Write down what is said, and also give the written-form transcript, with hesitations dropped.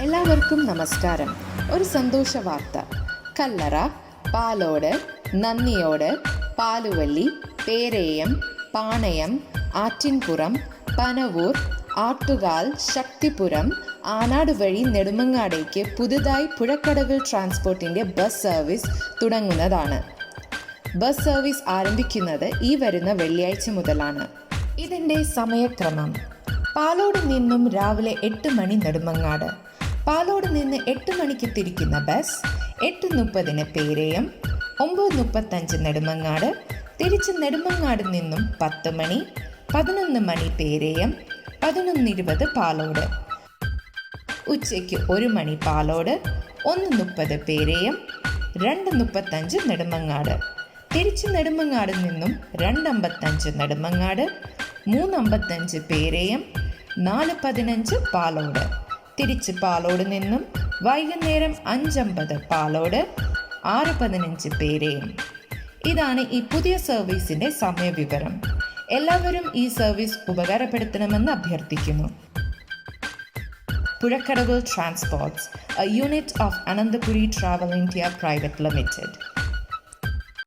എല്ലാവർക്കും നമസ്കാരം. ഒരു സന്തോഷ വാർത്ത. കല്ലറ, പാലോട്, നന്ദിയോട്, പാലുവല്ലി, പേരേയം, പാണയം, ആറ്റിൻപുറം, പനവൂർ, ആട്ടുകാൽ, ശക്തിപുരം, ആനാട് വഴി നെടുമങ്ങാടേക്ക് പുതുതായി പുഴക്കടവിൽ ട്രാൻസ്പോർട്ടിൻ്റെ ബസ് സർവീസ് തുടങ്ങുന്നതാണ്. ബസ് സർവീസ് ആരംഭിക്കുന്നത് ഈ വരുന്ന വെള്ളിയാഴ്ച മുതലാണ്. ഇതിൻ്റെ സമയക്രമം: പാലോട് നിന്നും രാവിലെ 8 മണി നെടുമങ്ങാട്, പാലോട് നിന്ന് 8 മണിക്ക് തിരിക്കുന്ന ബസ് 8:30 പേരേയം, 9:35 നെടുമങ്ങാട്, തിരിച്ച് നെടുമങ്ങാട് നിന്നും 10 മണി, 11 മണി പേരേയം, 11:20 പാലോട്, ഉച്ചയ്ക്ക് 1 മണി പാലോട്, 1:30 പേരേയം, 2:35 നെടുമങ്ങാട്, തിരിച്ച് നെടുമങ്ങാട് നിന്നും 2:55 നെടുമങ്ങാട്, 3:55 പേരേയം, 4:15 പാലോട്, തിരിച്ച് പാലോട് നിന്നും വൈകുന്നേരം 5:50 പാലോട്, 6:15 പേരേയം. ഇതാണ് ഈ പുതിയ സർവീസിൻ്റെ സമയവിവരം. എല്ലാവരും ഈ സർവീസ് ഉപകാരപ്പെടുത്തണമെന്ന് അഭ്യർത്ഥിക്കുന്നു. പുഴക്കടവിൽ transports, a unit of Anandapuri Travel India Private Limited.